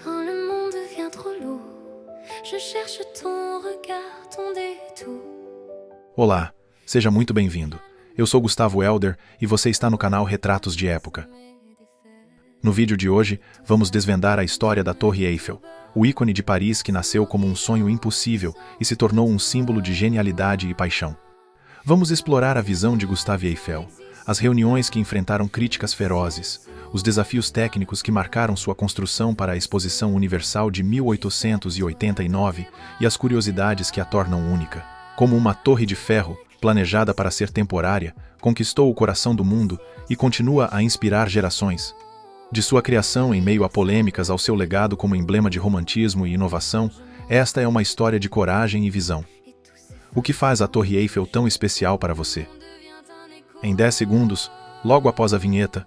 Quand le monde devient trop lourd, je cherche ton regard, ton détour. Olá, seja muito bem-vindo. Eu sou Gustavo Helder e você está no canal Retratos de Época. No vídeo de hoje, vamos desvendar a história da Torre Eiffel, o ícone de Paris que nasceu como um sonho impossível e se tornou um símbolo de genialidade e paixão. Vamos explorar a visão de Gustave Eiffel, as reuniões que enfrentaram críticas ferozes, os desafios técnicos que marcaram sua construção para a Exposição Universal de 1889 e as curiosidades que a tornam única. Como uma torre de ferro, planejada para ser temporária, conquistou o coração do mundo e continua a inspirar gerações. De sua criação em meio a polêmicas ao seu legado como emblema de romantismo e inovação, esta é uma história de coragem e visão. O que faz a Torre Eiffel tão especial para você? Em 10 segundos, logo após a vinheta,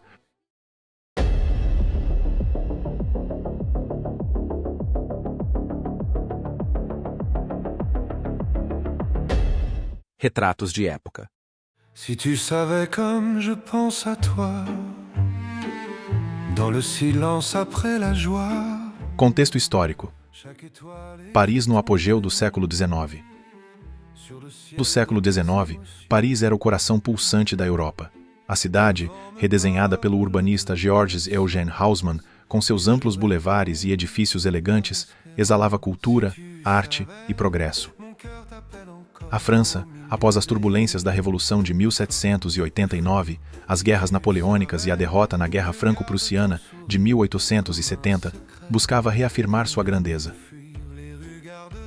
Retratos de Época. Si tu savais comme je pense à toi, dans le silence après la joie. contexto histórico. Chaque étoile est Paris no apogeu do século XIX. sur le ciel. Do século XIX, Paris era o coração pulsante da Europa. A cidade, redesenhada pelo urbanista Georges Eugène Haussmann, com seus amplos bulevares e edifícios elegantes, exalava cultura, arte e progresso. Mon cœur t'appelle encore. A França, após as turbulências da Revolução de 1789, as guerras napoleônicas e a derrota na Guerra Franco-Prussiana de 1870, buscava reafirmar sua grandeza.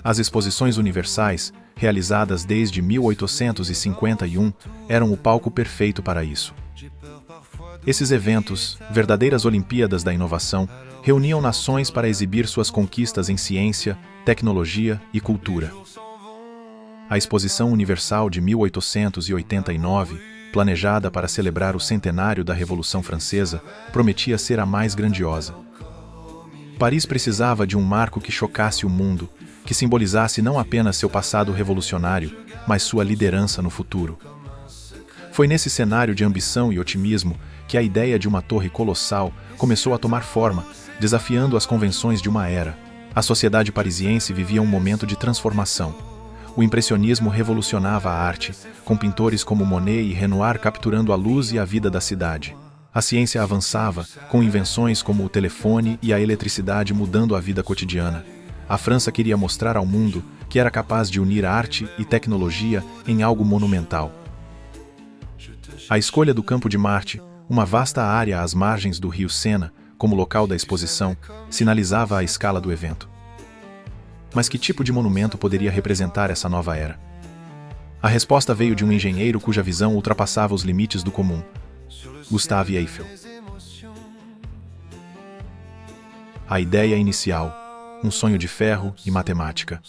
As exposições universais, realizadas desde 1851, eram o palco perfeito para isso. Esses eventos, verdadeiras Olimpíadas da inovação, reuniam nações para exibir suas conquistas em ciência, tecnologia e cultura. A Exposição Universal de 1889, planejada para celebrar o centenário da Revolução Francesa, prometia ser a mais grandiosa. Paris precisava de um marco que chocasse o mundo, que simbolizasse não apenas seu passado revolucionário, mas sua liderança no futuro. Foi nesse cenário de ambição e otimismo que a ideia de uma torre colossal começou a tomar forma, desafiando as convenções de uma era. A sociedade parisiense vivia um momento de transformação. O impressionismo revolucionava a arte, com pintores como Monet e Renoir capturando a luz e a vida da cidade. A ciência avançava, com invenções como o telefone e a eletricidade mudando a vida cotidiana. A França queria mostrar ao mundo que era capaz de unir arte e tecnologia em algo monumental. A escolha do Campo de Marte, uma vasta área às margens do rio Sena, como local da exposição, sinalizava a escala do evento. Mas que tipo de monumento poderia representar essa nova era? A resposta veio de um engenheiro cuja visão ultrapassava os limites do comum: Gustave Eiffel. A ideia inicial, um sonho de ferro e matemática.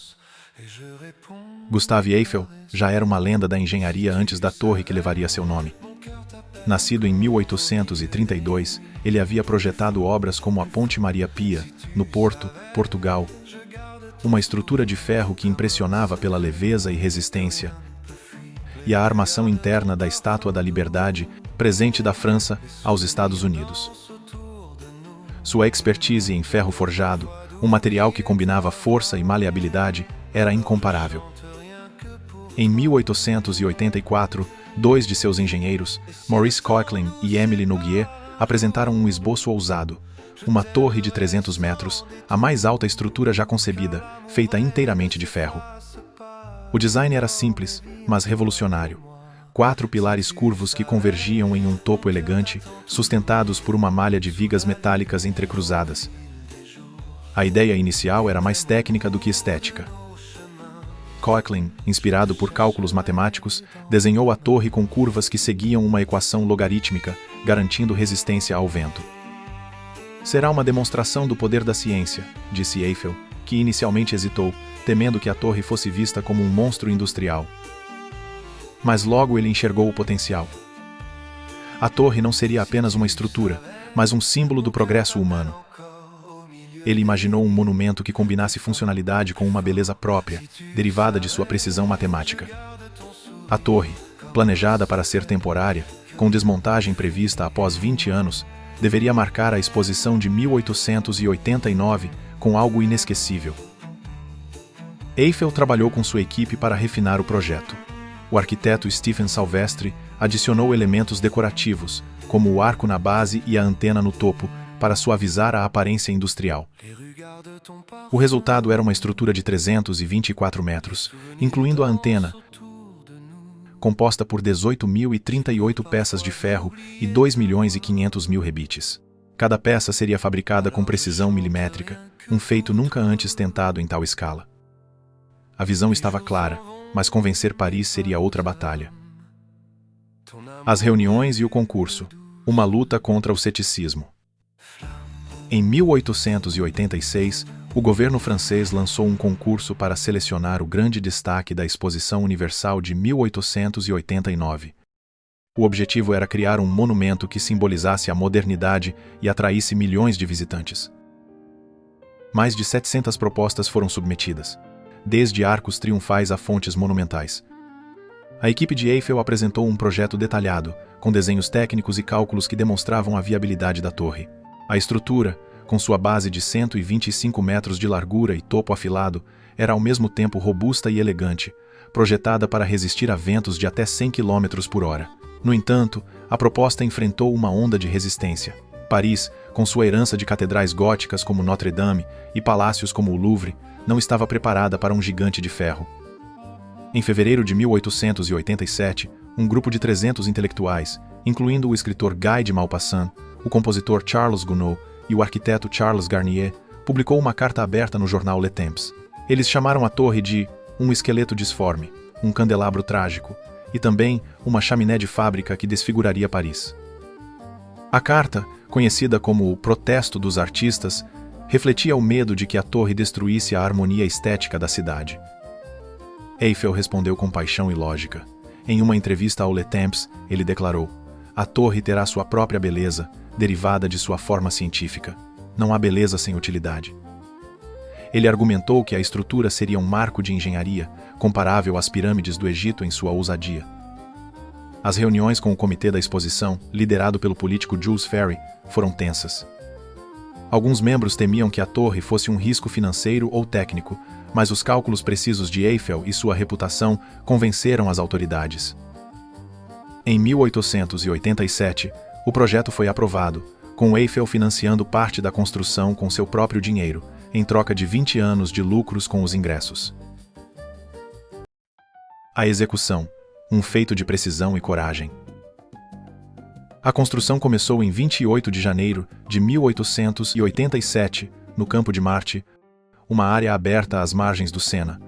Et je réponds. Gustave Eiffel já era uma lenda da engenharia antes da torre que levaria seu nome. Nascido em 1832, ele havia projetado obras como a Ponte Maria Pia, no Porto, Portugal, uma estrutura de ferro que impressionava pela leveza e resistência, e a armação interna da Estátua da Liberdade, presente da França aos Estados Unidos. Sua expertise em ferro forjado, um material que combinava força e maleabilidade, era incomparável. Em 1884, dois de seus engenheiros, Maurice Coquelin e Émile Nouguier, apresentaram um esboço ousado: uma torre de 300 metros, a mais alta estrutura já concebida, feita inteiramente de ferro. O design era simples, mas revolucionário. 4 pilares curvos que convergiam em um topo elegante, sustentados por uma malha de vigas metálicas entrecruzadas. A ideia inicial era mais técnica do que estética. Coquelin, inspirado por cálculos matemáticos, desenhou a torre com curvas que seguiam uma equação logarítmica, garantindo resistência ao vento. Será uma demonstração do poder da ciência, disse Eiffel, que inicialmente hesitou, temendo que a torre fosse vista como um monstro industrial. Mas logo ele enxergou o potencial. A torre não seria apenas uma estrutura, mas um símbolo do progresso humano. Ele imaginou um monumento que combinasse funcionalidade com uma beleza própria, derivada de sua precisão matemática. A torre, planejada para ser temporária, com desmontagem prevista após 20 anos, deveria marcar a exposição de 1889 com algo inesquecível. Eiffel trabalhou com sua equipe para refinar o projeto. O arquiteto Stephen Salvestre adicionou elementos decorativos, como o arco na base e a antena no topo, para suavizar a aparência industrial. O resultado era uma estrutura de 324 metros, incluindo a antena, composta por 18.038 peças de ferro e 2.500.000 rebites. Cada peça seria fabricada com precisão milimétrica, um feito nunca antes tentado em tal escala. A visão estava clara, mas convencer Paris seria outra batalha. As reuniões e o concurso, uma luta contra o ceticismo. Em 1886, o governo francês lançou um concurso para selecionar o grande destaque da Exposição Universal de 1889. O objetivo era criar um monumento que simbolizasse a modernidade e atraísse milhões de visitantes. Mais de 700 propostas foram submetidas, desde arcos triunfais a fontes monumentais. A equipe de Eiffel apresentou um projeto detalhado, com desenhos técnicos e cálculos que demonstravam a viabilidade da torre. A estrutura, com sua base de 125 metros de largura e topo afilado, era ao mesmo tempo robusta e elegante, projetada para resistir a ventos de até 100 km por hora. No entanto, a proposta enfrentou uma onda de resistência. Paris, com sua herança de catedrais góticas como Notre-Dame e palácios como o Louvre, não estava preparada para um gigante de ferro. Em fevereiro de 1887, um grupo de 300 intelectuais, incluindo o escritor Guy de Maupassant, o compositor Charles Gounod e o arquiteto Charles Garnier, publicou uma carta aberta no jornal Le Temps. Eles chamaram a torre de um esqueleto disforme, um candelabro trágico, e também uma chaminé de fábrica que desfiguraria Paris. A carta, conhecida como o Protesto dos Artistas, refletia o medo de que a torre destruísse a harmonia estética da cidade. Eiffel respondeu com paixão e lógica. Em uma entrevista ao Le Temps, ele declarou: "A torre terá sua própria beleza, derivada de sua forma científica. Não há beleza sem utilidade." Ele argumentou que a estrutura seria um marco de engenharia, comparável às pirâmides do Egito em sua ousadia. As reuniões com o comitê da exposição, liderado pelo político Jules Ferry, foram tensas. Alguns membros temiam que a torre fosse um risco financeiro ou técnico, mas os cálculos precisos de Eiffel e sua reputação convenceram as autoridades. Em 1887, o projeto foi aprovado, com Eiffel financiando parte da construção com seu próprio dinheiro, em troca de 20 anos de lucros com os ingressos. A execução, um feito de precisão e coragem. A construção começou em 28 de janeiro de 1887, no Campo de Marte, uma área aberta às margens do Sena.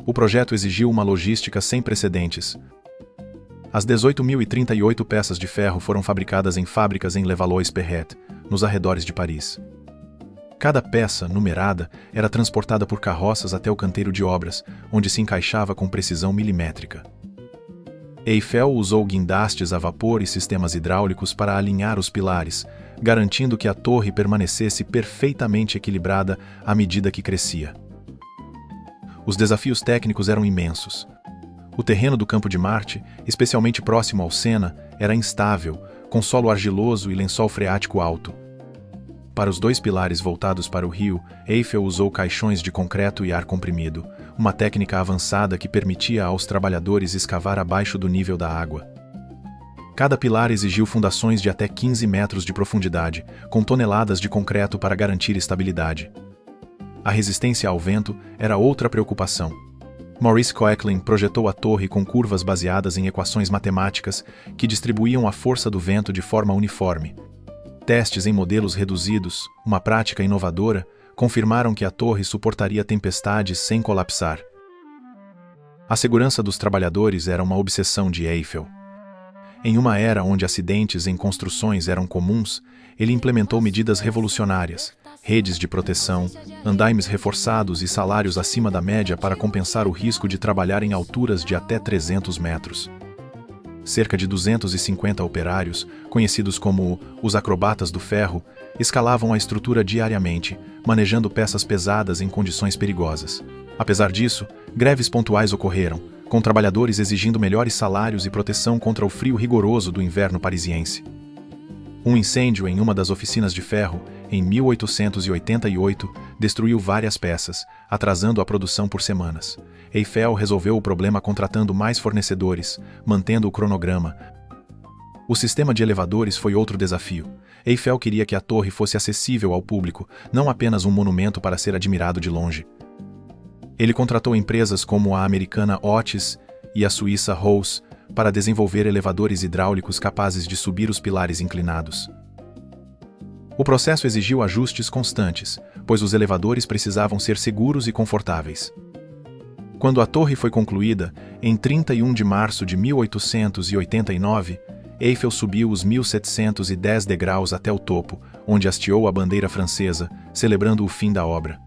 O projeto exigiu uma logística sem precedentes. As 18.038 peças de ferro foram fabricadas em fábricas em Levallois-Perret, nos arredores de Paris. Cada peça, numerada, era transportada por carroças até o canteiro de obras, onde se encaixava com precisão milimétrica. Eiffel usou guindastes a vapor e sistemas hidráulicos para alinhar os pilares, garantindo que a torre permanecesse perfeitamente equilibrada à medida que crescia. Os desafios técnicos eram imensos. O terreno do Campo de Marte, especialmente próximo ao Sena, era instável, com solo argiloso e lençol freático alto. Para os dois pilares voltados para o rio, Eiffel usou caixões de concreto e ar comprimido, uma técnica avançada que permitia aos trabalhadores escavar abaixo do nível da água. Cada pilar exigiu fundações de até 15 metros de profundidade, com toneladas de concreto para garantir estabilidade. A resistência ao vento era outra preocupação. Maurice Koechlin projetou a torre com curvas baseadas em equações matemáticas que distribuíam a força do vento de forma uniforme. Testes em modelos reduzidos, uma prática inovadora, confirmaram que a torre suportaria tempestades sem colapsar. A segurança dos trabalhadores era uma obsessão de Eiffel. Em uma era onde acidentes em construções eram comuns, ele implementou medidas revolucionárias, redes de proteção, andaimes reforçados e salários acima da média para compensar o risco de trabalhar em alturas de até 300 metros. Cerca de 250 operários, conhecidos como os acrobatas do ferro, escalavam a estrutura diariamente, manejando peças pesadas em condições perigosas. Apesar disso, greves pontuais ocorreram, com trabalhadores exigindo melhores salários e proteção contra o frio rigoroso do inverno parisiense. Um incêndio em uma das oficinas de ferro, em 1888, destruiu várias peças, atrasando a produção por semanas. Eiffel resolveu o problema contratando mais fornecedores, mantendo o cronograma. O sistema de elevadores foi outro desafio. Eiffel queria que a torre fosse acessível ao público, não apenas um monumento para ser admirado de longe. Ele contratou empresas como a americana Otis e a suíça Rose para desenvolver elevadores hidráulicos capazes de subir os pilares inclinados. O processo exigiu ajustes constantes, pois os elevadores precisavam ser seguros e confortáveis. Quando a torre foi concluída, em 31 de março de 1889, Eiffel subiu os 1.710 degraus até o topo, onde hasteou a bandeira francesa, celebrando o fim da obra.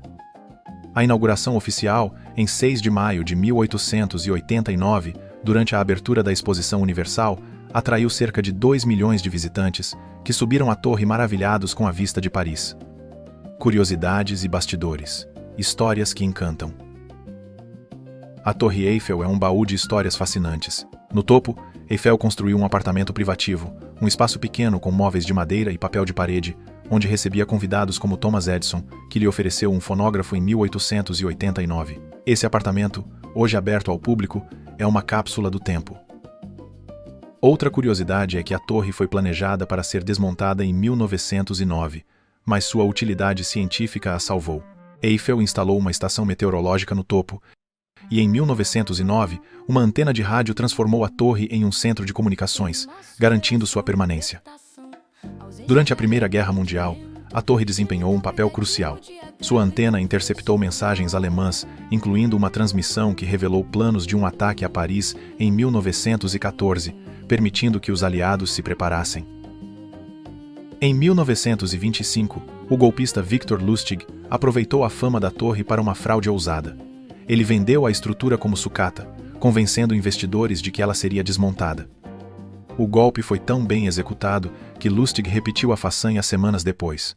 A inauguração oficial, em 6 de maio de 1889, durante a abertura da Exposição Universal, atraiu cerca de 2 milhões de visitantes, que subiram a torre maravilhados com a vista de Paris. Curiosidades e bastidores. Histórias que encantam. A Torre Eiffel é um baú de histórias fascinantes. No topo, Eiffel construiu um apartamento privativo, um espaço pequeno com móveis de madeira e papel de parede, onde recebia convidados como Thomas Edison, que lhe ofereceu um fonógrafo em 1889. Esse apartamento, hoje aberto ao público, é uma cápsula do tempo. Outra curiosidade é que a torre foi planejada para ser desmontada em 1909, mas sua utilidade científica a salvou. Eiffel instalou uma estação meteorológica no topo, e em 1909, uma antena de rádio transformou a torre em um centro de comunicações, garantindo sua permanência. Durante a Primeira Guerra Mundial, a torre desempenhou um papel crucial. Sua antena interceptou mensagens alemãs, incluindo uma transmissão que revelou planos de um ataque a Paris em 1914, permitindo que os aliados se preparassem. Em 1925, o golpista Victor Lustig aproveitou a fama da torre para uma fraude ousada. Ele vendeu a estrutura como sucata, convencendo investidores de que ela seria desmontada. O golpe foi tão bem executado que Lustig repetiu a façanha semanas depois.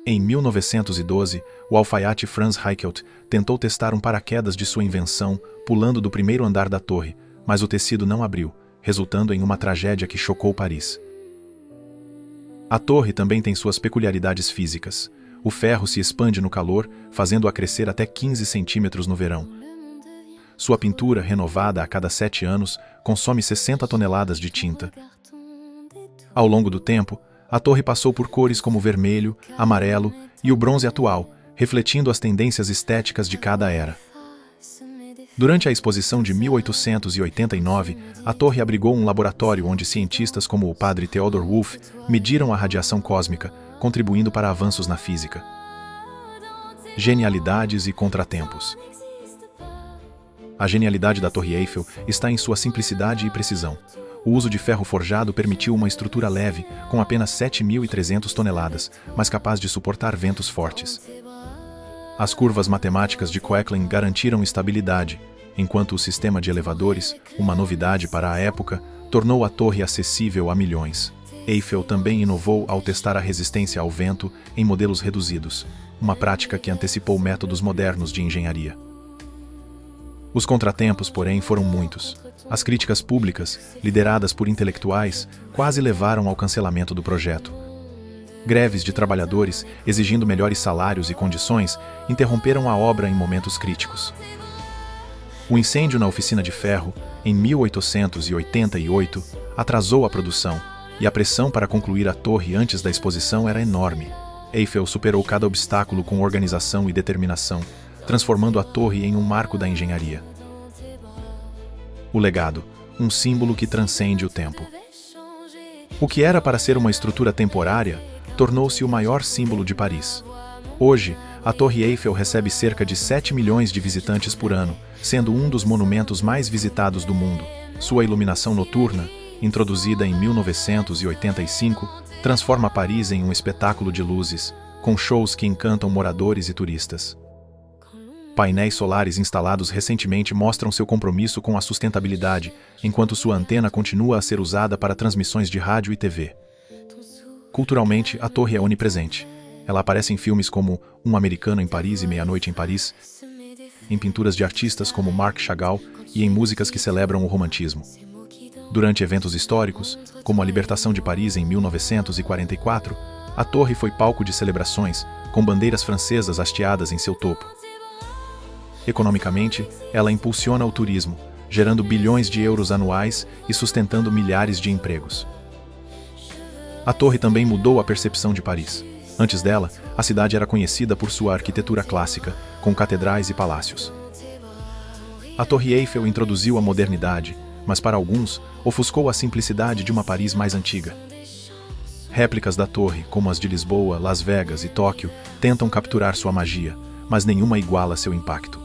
Em 1912, o alfaiate Franz Reichelt tentou testar um paraquedas de sua invenção, pulando do primeiro andar da torre, mas o tecido não abriu, resultando em uma tragédia que chocou Paris. A torre também tem suas peculiaridades físicas. O ferro se expande no calor, fazendo-a crescer até 15 centímetros no verão. Sua pintura, renovada a cada 7 anos, consome 60 toneladas de tinta. Ao longo do tempo, a torre passou por cores como vermelho, amarelo e o bronze atual, refletindo as tendências estéticas de cada era. Durante a exposição de 1889, a torre abrigou um laboratório onde cientistas como o padre Theodor Wolff mediram a radiação cósmica, contribuindo para avanços na física. Genialidades e contratempos. A genialidade da Torre Eiffel está em sua simplicidade e precisão. O uso de ferro forjado permitiu uma estrutura leve, com apenas 7.300 toneladas, mas capaz de suportar ventos fortes. As curvas matemáticas de Koechlin garantiram estabilidade, enquanto o sistema de elevadores, uma novidade para a época, tornou a torre acessível a milhões. Eiffel também inovou ao testar a resistência ao vento em modelos reduzidos, uma prática que antecipou métodos modernos de engenharia. Os contratempos, porém, foram muitos. As críticas públicas, lideradas por intelectuais, quase levaram ao cancelamento do projeto. Greves de trabalhadores, exigindo melhores salários e condições, interromperam a obra em momentos críticos. O incêndio na oficina de ferro, em 1888, atrasou a produção, e a pressão para concluir a torre antes da exposição era enorme. Eiffel superou cada obstáculo com organização e determinação, transformando a torre em um marco da engenharia. O legado, um símbolo que transcende o tempo. O que era para ser uma estrutura temporária, tornou-se o maior símbolo de Paris. Hoje, a Torre Eiffel recebe cerca de 7 milhões de visitantes por ano, sendo um dos monumentos mais visitados do mundo. Sua iluminação noturna, introduzida em 1985, transforma Paris em um espetáculo de luzes, com shows que encantam moradores e turistas. Painéis solares instalados recentemente mostram seu compromisso com a sustentabilidade, enquanto sua antena continua a ser usada para transmissões de rádio e TV. Culturalmente, a torre é onipresente. Ela aparece em filmes como Um Americano em Paris e Meia-Noite em Paris, em pinturas de artistas como Marc Chagall e em músicas que celebram o romantismo. Durante eventos históricos, como a libertação de Paris em 1944, a torre foi palco de celebrações, com bandeiras francesas hasteadas em seu topo. Economicamente, ela impulsiona o turismo, gerando bilhões de euros anuais e sustentando milhares de empregos. A torre também mudou a percepção de Paris. Antes dela, a cidade era conhecida por sua arquitetura clássica, com catedrais e palácios. A Torre Eiffel introduziu a modernidade, mas para alguns, ofuscou a simplicidade de uma Paris mais antiga. Réplicas da torre, como as de Lisboa, Las Vegas e Tóquio, tentam capturar sua magia, mas nenhuma iguala seu impacto.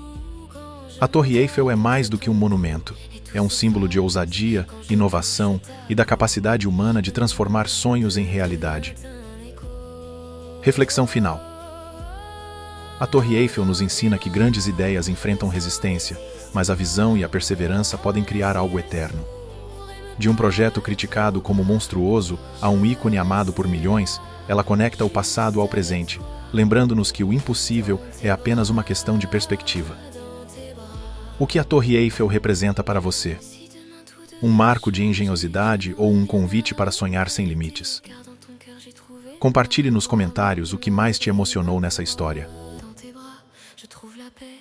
A Torre Eiffel é mais do que um monumento. É um símbolo de ousadia, inovação e da capacidade humana de transformar sonhos em realidade. Reflexão final. A Torre Eiffel nos ensina que grandes ideias enfrentam resistência, mas a visão e a perseverança podem criar algo eterno. De um projeto criticado como monstruoso a um ícone amado por milhões, ela conecta o passado ao presente, lembrando-nos que o impossível é apenas uma questão de perspectiva. O que a Torre Eiffel representa para você? Um marco de engenhosidade ou um convite para sonhar sem limites? Compartilhe nos comentários o que mais te emocionou nessa história.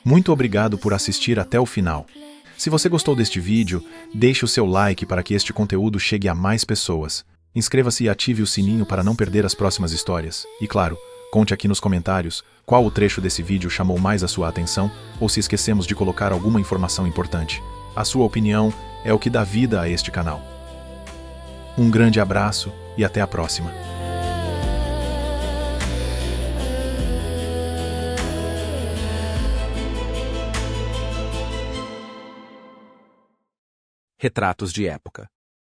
Muito obrigado por assistir até o final. Se você gostou deste vídeo, deixe o seu like para que este conteúdo chegue a mais pessoas. Inscreva-se e ative o sininho para não perder as próximas histórias. E claro, conte aqui nos comentários qual o trecho desse vídeo chamou mais a sua atenção ou se esquecemos de colocar alguma informação importante. A sua opinião é o que dá vida a este canal. Um grande abraço e até a próxima. Retratos de época.